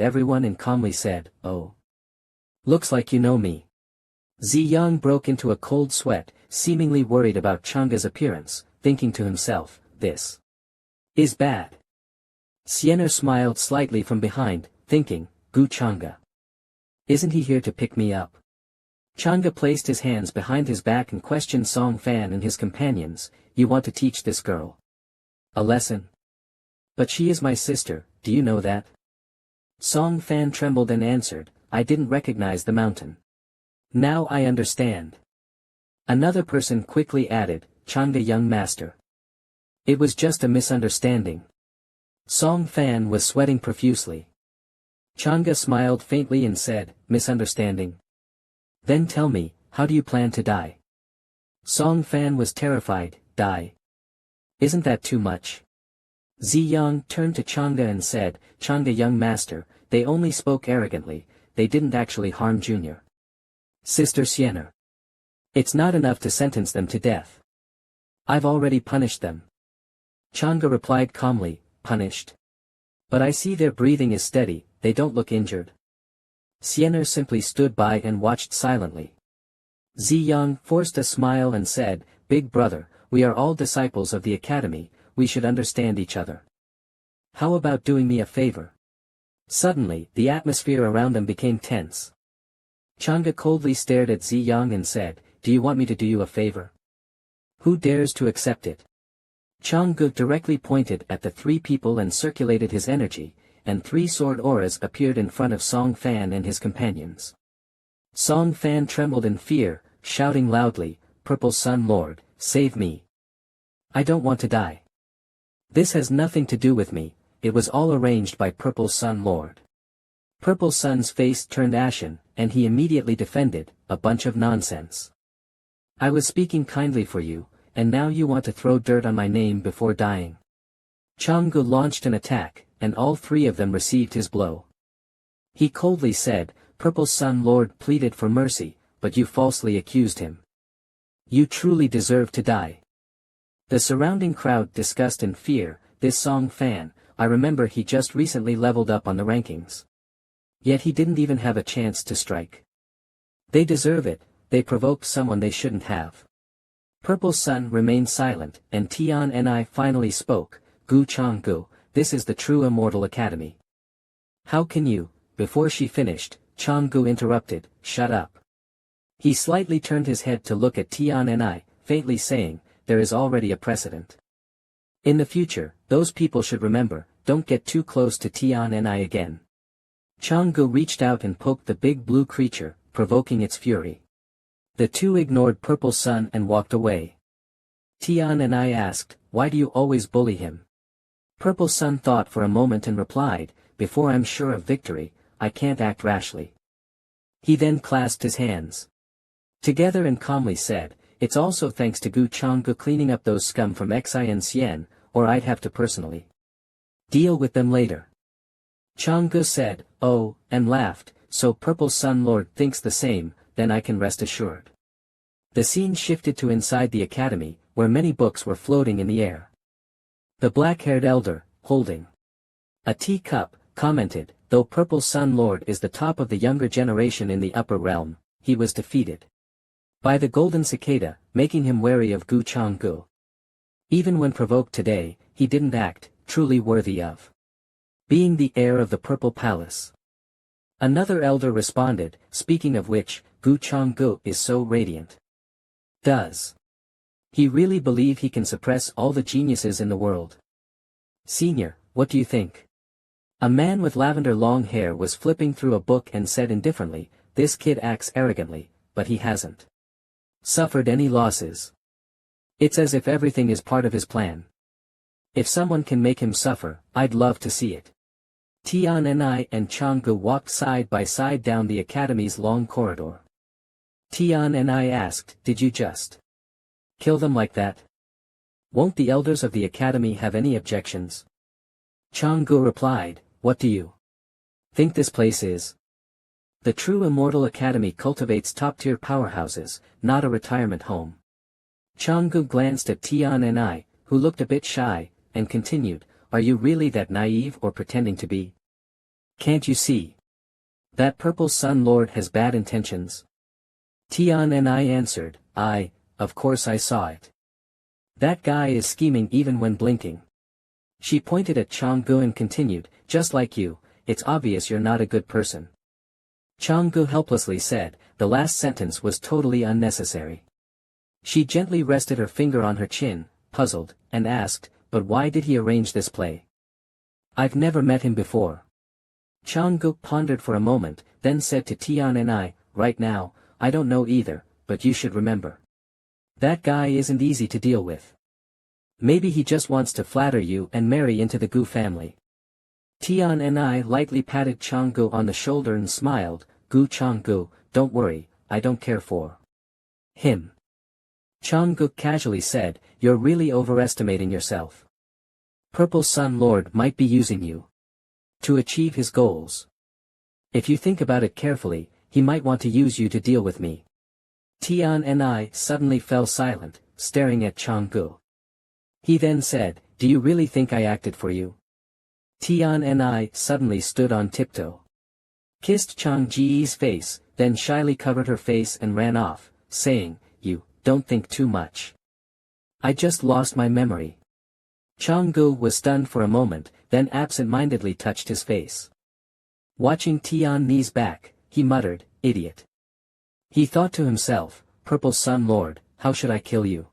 everyone and calmly said, "Oh. Looks like you know me." Ziyang broke into a cold sweat, seemingly worried about Changa's appearance, thinking to himself, "This is bad." Xianer smiled slightly from behind, thinking, "Gu Changa. Isn't he here to pick me up?" Changa placed his hands behind his back and questioned Song Fan and his companions, "You want to teach this girl a lesson? But she is my sister, do you know that?" Song Fan trembled and answered, "I didn't recognize the mountain. Now I understand." Another person quickly added, "Changa young master. It was just a misunderstanding." Song Fan was sweating profusely. Changa smiled faintly and said, "Misunderstanding? Then tell me, how do you plan to die?" Song Fan was terrified, "Die? Isn't that too much?" Ziyang turned to Changa and said, "Changa young master, they only spoke arrogantly, they didn't actually harm Junior Sister Xianer. It's not enough to sentence them to death. I've already punished them." Changa replied calmly, "Punished? But I see their breathing is steady, they don't look injured." Xianer simply stood by and watched silently. Ziyang forced a smile and said, "Big brother, we are all disciples of the academy, we should understand each other. How about doing me a favor?" Suddenly, the atmosphere around them became tense. Changa coldly stared at Ziyang and said, "Do you want me to do you a favor? Who dares to accept it?" Changa directly pointed at the three people and circulated his energy, and three sword auras appeared in front of Song Fan and his companions. Song Fan trembled in fear, shouting loudly, "Purple Sun Lord, save me. I don't want to die. This has nothing to do with me, it was all arranged by Purple Sun Lord." Purple Sun's face turned ashen, and he immediately defended, "A bunch of nonsense. I was speaking kindly for you, and now you want to throw dirt on my name before dying." Changgu launched an attack, and all three of them received his blow. He coldly said, "Purple Sun Lord pleaded for mercy, but you falsely accused him. You truly deserve to die." The surrounding crowd discussed in fear, "This Song Fan, I remember he just recently leveled up on the rankings. Yet he didn't even have a chance to strike. They deserve it, they provoked someone they shouldn't have." Purple Sun remained silent, and Tian and I finally spoke, "Gu Changgu, this is the true Immortal Academy." "How can you?" Before she finished, Changgu interrupted, "Shut up." He slightly turned his head to look at Tian and I, faintly saying, "There is already a precedent. In the future, those people should remember, don't get too close to Tian and I again." Changgu reached out and poked the big blue creature, provoking its fury. The two ignored Purple Sun and walked away. Tian and I asked, "Why do you always bully him?" Purple Sun thought for a moment and replied, "Before I'm sure of victory, I can't act rashly." He then clasped his hands together and calmly said, "It's also thanks to Gu Changgu cleaning up those scum from Xian, or I'd have to personally deal with them later." Changgu said, "Oh," and laughed, "So Purple Sun Lord thinks the same, then I can rest assured." The scene shifted to inside the academy, where many books were floating in the air. The black-haired elder, holding a teacup, commented, "Though Purple Sun Lord is the top of the younger generation in the upper realm, he was defeated by the Golden Cicada, making him wary of Gu Changgu. Even when provoked today, he didn't act, truly worthy of being the heir of the Purple Palace." Another elder responded, "Speaking of which, Gu Changgu is so radiant. Does he really believe he can suppress all the geniuses in the world?" "Senior, what do you think?" A man with lavender long hair was flipping through a book and said indifferently, "This kid acts arrogantly, but he hasn't suffered any losses. It's as if everything is part of his plan. If someone can make him suffer, I'd love to see it." Tian and I and Changgu walked side by side down the academy's long corridor. Tian and I asked, "Did you just kill them like that? Won't the elders of the academy have any objections?" Changgu replied, "What do you think this place is? The true Immortal Academy cultivates top-tier powerhouses, not a retirement home." Changgu glanced at Tian and I, who looked a bit shy, and continued, "Are you really that naive or pretending to be?" Can't you see? That purple Sun Lord has bad intentions. Tian and I answered, of course I saw it. That guy is scheming even when blinking. She pointed at Changgu and continued, just like you, it's obvious you're not a good person. Changgu helplessly said, the last sentence was totally unnecessary. She gently rested her finger on her chin, puzzled, and asked, but why did he arrange this play? I've never met him before. Changgu pondered for a moment, then said to Tian and I, right now, I don't know either, but you should remember. That guy isn't easy to deal with. Maybe he just wants to flatter you and marry into the Gu family. Tian and I lightly patted Changgu on the shoulder and smiled, Gu Changgu, don't worry, I don't care for him. Changgu casually said, you're really overestimating yourself. Purple Sun Lord might be using you to achieve his goals. If you think about it carefully, he might want to use you to deal with me. Tian and I suddenly fell silent, staring at Changgu. He then said, do you really think I acted for you? Tian and I suddenly stood on tiptoe. Kissed Changji's face, then shyly covered her face and ran off, saying, you, don't think too much. I just lost my memory. Changgu was stunned for a moment, then absent-mindedly touched his face. Watching Tian knees back, he muttered, idiot. He thought to himself, Purple Sun Lord, how should I kill you?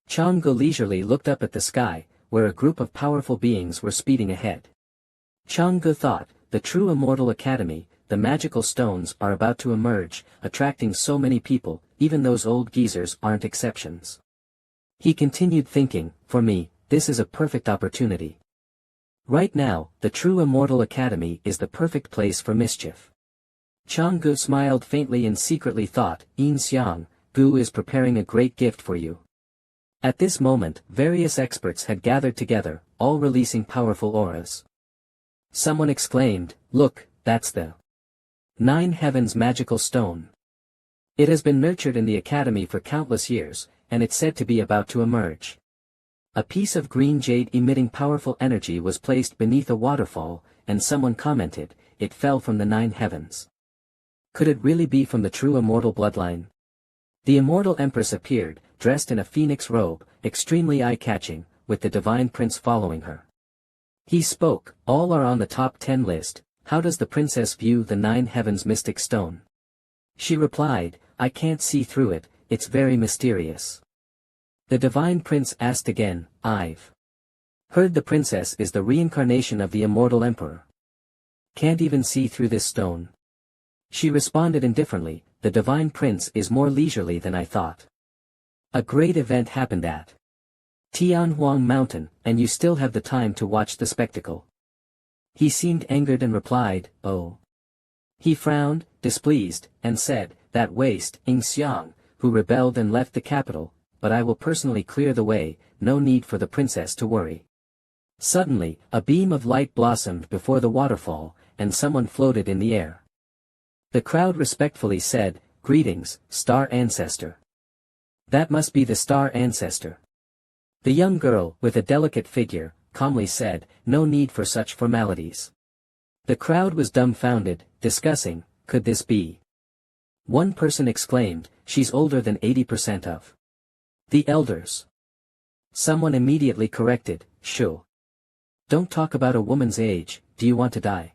Changgu leisurely looked up at the sky, where a group of powerful beings were speeding ahead. Changgu thought, the true Immortal Academy, the magical stones are about to emerge, attracting so many people, even those old geezers aren't exceptions. He continued thinking, for me, this is a perfect opportunity. Right now, the true Immortal Academy is the perfect place for mischief. Changgu smiled faintly and secretly thought, Yin Xiang, Gu is preparing a great gift for you. At this moment, various experts had gathered together, all releasing powerful auras. Someone exclaimed, look, that's the 9 Heavens magical stone. It has been nurtured in the academy for countless years, and it's said to be about to emerge. A piece of green jade emitting powerful energy was placed beneath a waterfall, and someone commented, it fell from the 9 heavens. Could it really be from the true immortal bloodline? The immortal empress appeared, dressed in a phoenix robe, extremely eye-catching, with the divine prince following her. He spoke, all are on the top 10 list, how does the princess view the 9 heavens mystic stone? She replied, I can't see through it, it's very mysterious. The divine prince asked again, I've heard the princess is the reincarnation of the immortal emperor. Can't even see through this stone. She responded indifferently, the divine prince is more leisurely than I thought. A great event happened at Tianhuang Mountain, and you still have the time to watch the spectacle. He seemed angered and replied, oh. He frowned, displeased, and said, that waste, Yin Xiang, who rebelled and left the capital, but I will personally clear the way, no need for the princess to worry. Suddenly, a beam of light blossomed before the waterfall, and someone floated in the air. The crowd respectfully said, greetings, Star Ancestor. That must be the Star Ancestor. The young girl, with a delicate figure, calmly said, no need for such formalities. The crowd was dumbfounded, discussing, could this be? One person exclaimed, she's older than 80% of the elders. Someone immediately corrected, shoo. Don't talk about a woman's age, do you want to die?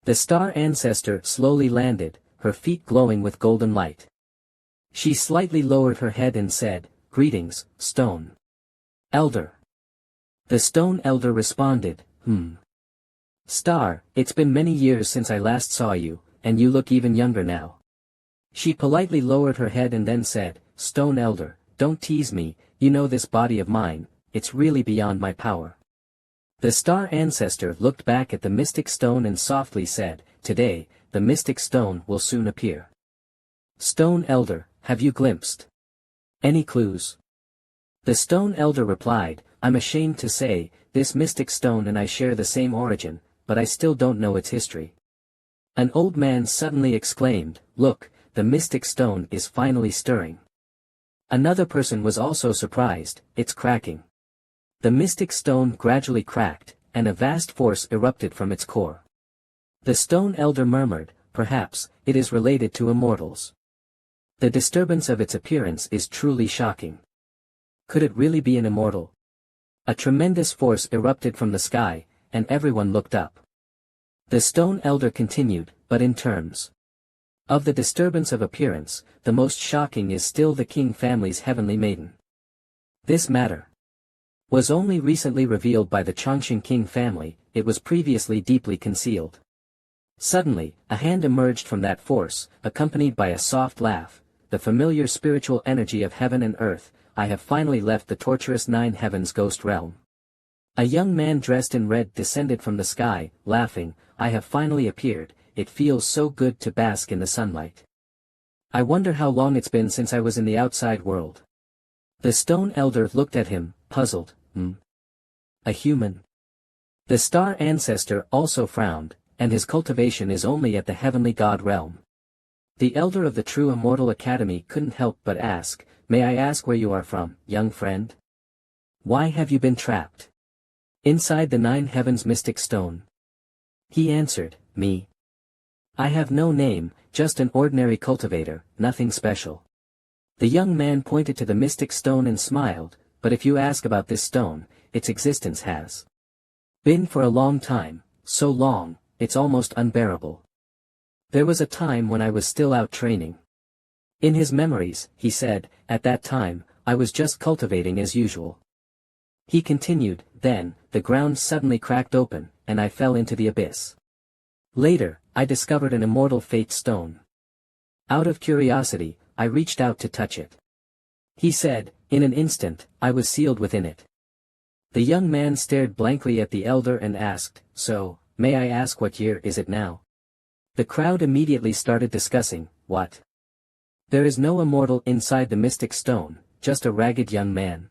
The Star Ancestor slowly landed, her feet glowing with golden light. She slightly lowered her head and said, greetings, Stone Elder. The Stone Elder responded, Star, it's been many years since I last saw you, and you look even younger now. She politely lowered her head and then said, Stone Elder, don't tease me, you know this body of mine, it's really beyond my power. The Star Ancestor looked back at the mystic stone and softly said, today, the mystic stone will soon appear. Stone Elder, have you glimpsed any clues? The Stone Elder replied, I'm ashamed to say, this mystic stone and I share the same origin, but I still don't know its history. An old man suddenly exclaimed, look, the mystic stone is finally stirring. Another person was also surprised, it's cracking. The mystic stone gradually cracked, and a vast force erupted from its core. The stone elder murmured, perhaps, it is related to immortals. The disturbance of its appearance is truly shocking. Could it really be an immortal? A tremendous force erupted from the sky, and everyone looked up. The stone elder continued, but in terms of the disturbance of appearance, the most shocking is still the king family's heavenly maiden. This matter was only recently revealed by the Chongqing king family, it was previously deeply concealed. Suddenly, a hand emerged from that force, accompanied by a soft laugh, the familiar spiritual energy of heaven and earth. I have finally left the torturous nine heavens ghost realm. A young man dressed in red descended from the sky, laughing, I have finally appeared, it feels so good to bask in the sunlight. I wonder how long it's been since I was in the outside world. The stone elder looked at him, puzzled, A human? The star ancestor also frowned, and his cultivation is only at the heavenly god realm. The elder of the true immortal academy couldn't help but ask, may I ask where you are from, young friend? Why have you been trapped inside the nine heavens mystic stone? He answered, me. I have no name, just an ordinary cultivator, nothing special. The young man pointed to the mystic stone and smiled, but if you ask about this stone, its existence has been for a long time, so long, it's almost unbearable. There was a time when I was still out training. In his memories, he said, at that time, I was just cultivating as usual. He continued, then, the ground suddenly cracked open, and I fell into the abyss. Later, I discovered an immortal fate stone. Out of curiosity, I reached out to touch it. He said, in an instant, I was sealed within it. The young man stared blankly at the elder and asked, so, may I ask what year is it now? The crowd immediately started discussing, what? There is no immortal inside the mystic stone, just a ragged young man.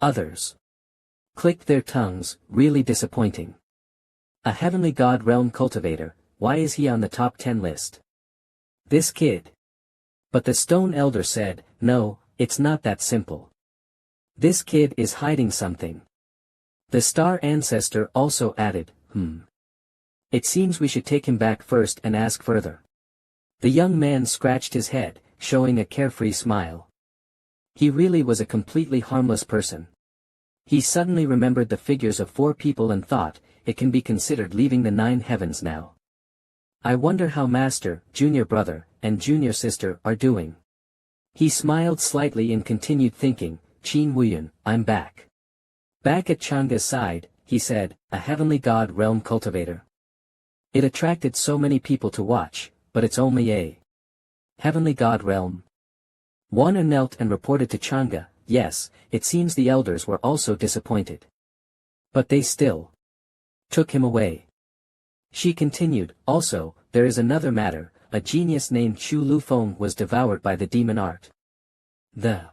Others clicked their tongues, really disappointing. A heavenly god realm cultivator, why is he on the top 10 list? This kid. But the stone elder said, no, it's not that simple. This kid is hiding something. The star ancestor also added, It seems we should take him back first and ask further. The young man scratched his head, showing a carefree smile. He really was a completely harmless person. He suddenly remembered the figures of 4 people and thought, it can be considered leaving the 9 heavens now. I wonder how master, junior brother, and junior sister are doing. He smiled slightly and continued thinking, Qin Wuyun, I'm back. Back at Changa's side, he said, a heavenly god realm cultivator. It attracted so many people to watch, but it's only a heavenly god realm. One knelt and reported to Changa, yes, it seems the elders were also disappointed. But they still took him away. She continued, also, there is another matter, a genius named Chu Lufeng was devoured by the demon art. The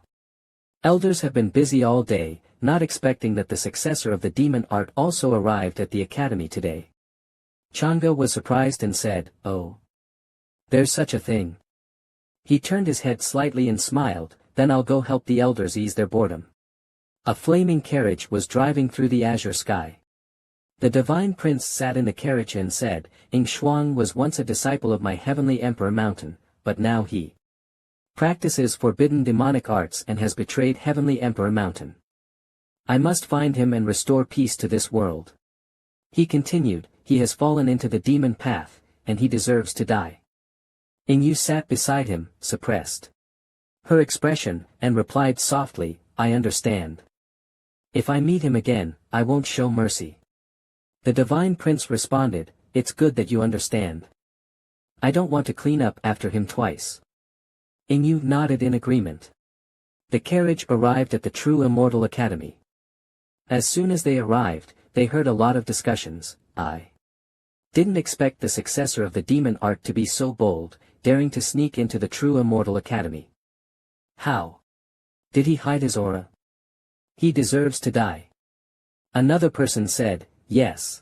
elders have been busy all day, not expecting that the successor of the demon art also arrived at the academy today. Changa was surprised and said, oh. There's such a thing. He turned his head slightly and smiled, then I'll go help the elders ease their boredom. A flaming carriage was driving through the azure sky. The divine prince sat in the carriage and said, Ing Shuang was once a disciple of my heavenly emperor mountain, but now he practices forbidden demonic arts and has betrayed heavenly emperor mountain. I must find him and restore peace to this world. He continued, he has fallen into the demon path, and he deserves to die. Ing Yu sat beside him, suppressed her expression, and replied softly, I understand. If I meet him again, I won't show mercy. The divine prince responded, it's good that you understand. I don't want to clean up after him twice. Ing Yu nodded in agreement. The carriage arrived at the True Immortal Academy. As soon as they arrived, they heard a lot of discussions. I didn't expect the successor of the demon art to be so bold, daring to sneak into the True Immortal Academy. How did he hide his aura? He deserves to die. Another person said, yes.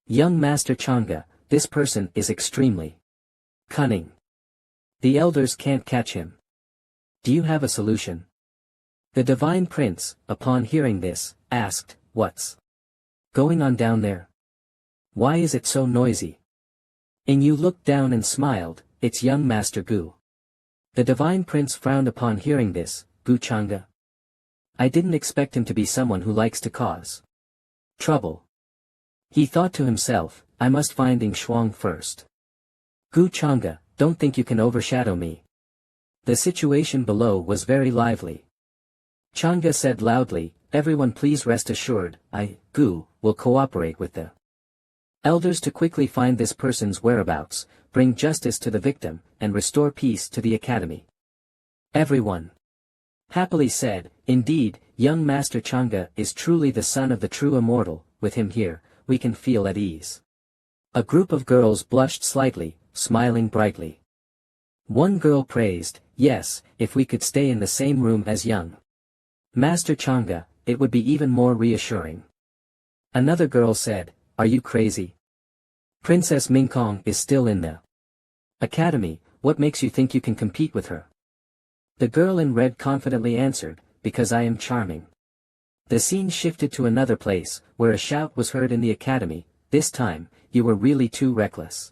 Young Master Changa, this person is extremely cunning. The elders can't catch him. Do you have a solution? The divine prince, upon hearing this, asked, what's going on down there? Why is it so noisy? Yu looked down and smiled, it's young Master Gu. The divine prince frowned upon hearing this, Gu Chang'e. I didn't expect him to be someone who likes to cause trouble. He thought to himself, I must find Ing Shuang first. Gu Chang'e, don't think you can overshadow me. The situation below was very lively. Chang'e said loudly, everyone please rest assured, I, Gu, will cooperate with the elders to quickly find this person's whereabouts, bring justice to the victim, and restore peace to the academy. Everyone happily said, indeed, young Master Chang'e is truly the son of the true immortal, with him here, we can feel at ease. A group of girls blushed slightly, smiling brightly. One girl praised, yes, if we could stay in the same room as young Master Chang'e, it would be even more reassuring. Another girl said, are you crazy? Princess Mingkong is still in the academy, what makes you think you can compete with her? The girl in red confidently answered, because I am charming. The scene shifted to another place, where a shout was heard in the academy, this time, you were really too reckless.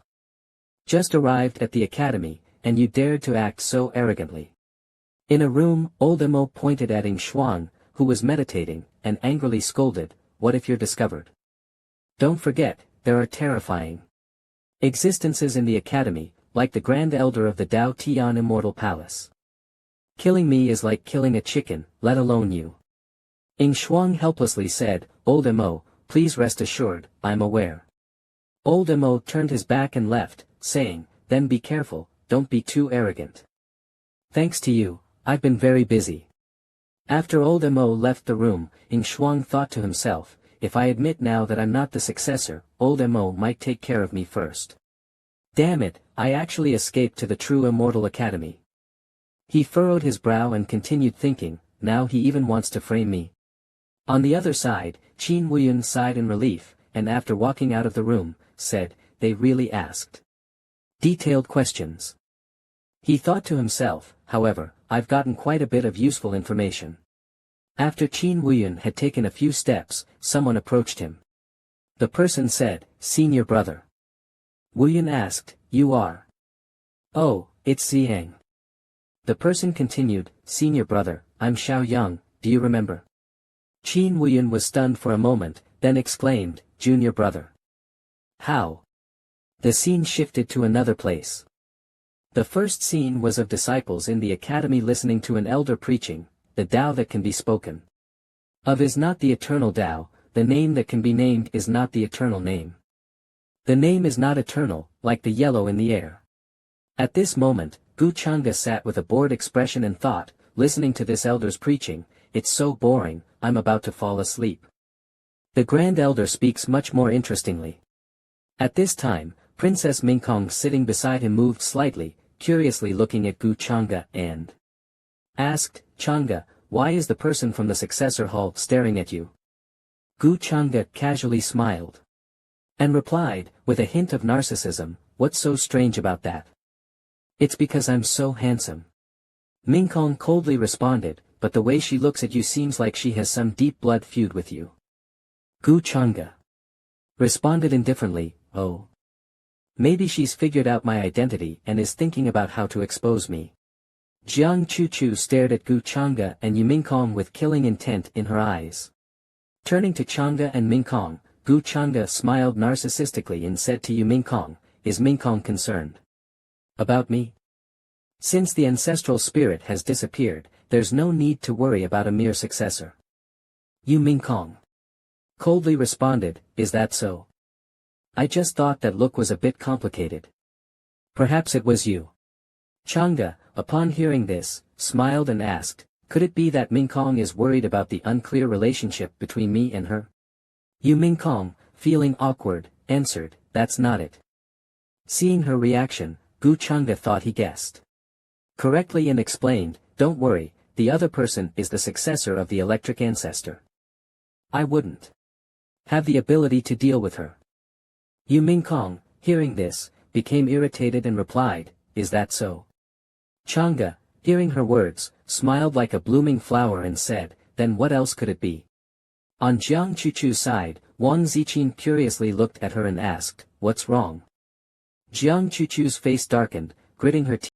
Just arrived at the academy, and you dared to act so arrogantly. In a room, old Mo pointed at Ing Shuang, who was meditating, and angrily scolded, what if you're discovered? Don't forget, there are terrifying existences in the academy, like the Grand Elder of the Dao Tian Immortal Palace. Killing me is like killing a chicken, let alone you. Ing Shuang helplessly said, Old Mo, please rest assured, I'm aware. Old Mo turned his back and left, saying, then be careful, don't be too arrogant. Thanks to you, I've been very busy. After Old Mo left the room, Ing Shuang thought to himself, if I admit now that I'm not the successor, Old Mo might take care of me first. Damn it, I actually escaped to the true immortal academy. He furrowed his brow and continued thinking, now he even wants to frame me. On the other side, Qin Wuyun sighed in relief, and after walking out of the room, said, they really asked detailed questions. He thought to himself, however, I've gotten quite a bit of useful information. After Qin Wuyun had taken a few steps, someone approached him. The person said, senior brother. Wuyun asked, you are? Oh, it's Ziyang. The person continued, senior brother, I'm Xiao Yang, do you remember? Qin Wuyun was stunned for a moment, then exclaimed, junior brother. How? The scene shifted to another place. The first scene was of disciples in the academy listening to an elder preaching, the Tao that can be spoken of is not the eternal Tao, the name that can be named is not the eternal name. The name is not eternal, like the yellow in the air. At this moment, Gu Chang'e sat with a bored expression and thought, listening to this elder's preaching, it's so boring, I'm about to fall asleep. The Grand Elder speaks much more interestingly. At this time, Princess Mingkong sitting beside him moved slightly, curiously looking at Gu Chang'e and asked, Chang'e, why is the person from the successor hall staring at you? Gu Chang'e casually smiled and replied, with a hint of narcissism, what's so strange about that? It's because I'm so handsome. Mingkong coldly responded, but the way she looks at you seems like she has some deep blood feud with you. Gu Chang'e responded indifferently, oh. Maybe she's figured out my identity and is thinking about how to expose me. Jiang Chuchu stared at Gu Chang'e and Yu Mingkong with killing intent in her eyes. Turning to Chang'e and Mingkong, Gu Chang'e smiled narcissistically and said to Yu Mingkong, is Mingkong concerned about me? Since the ancestral spirit has disappeared, there's no need to worry about a mere successor. Yu Mingkong coldly responded, is that so? I just thought that look was a bit complicated. Perhaps it was you. Chang'e, upon hearing this, smiled and asked, could it be that Mingkong is worried about the unclear relationship between me and her? Yu Mingkong, feeling awkward, answered, that's not it. Seeing her reaction, Gu Chang'e thought he guessed correctly and explained, don't worry, the other person is the successor of the electric ancestor. I wouldn't have the ability to deal with her. Yu Mingkong, hearing this, became irritated and replied, is that so? Chang'e, hearing her words, smiled like a blooming flower and said, then what else could it be? On Jiang Chuchu's side, Wang Ziqin curiously looked at her and asked, what's wrong? Jiang Chuchu's face darkened, gritting her teeth.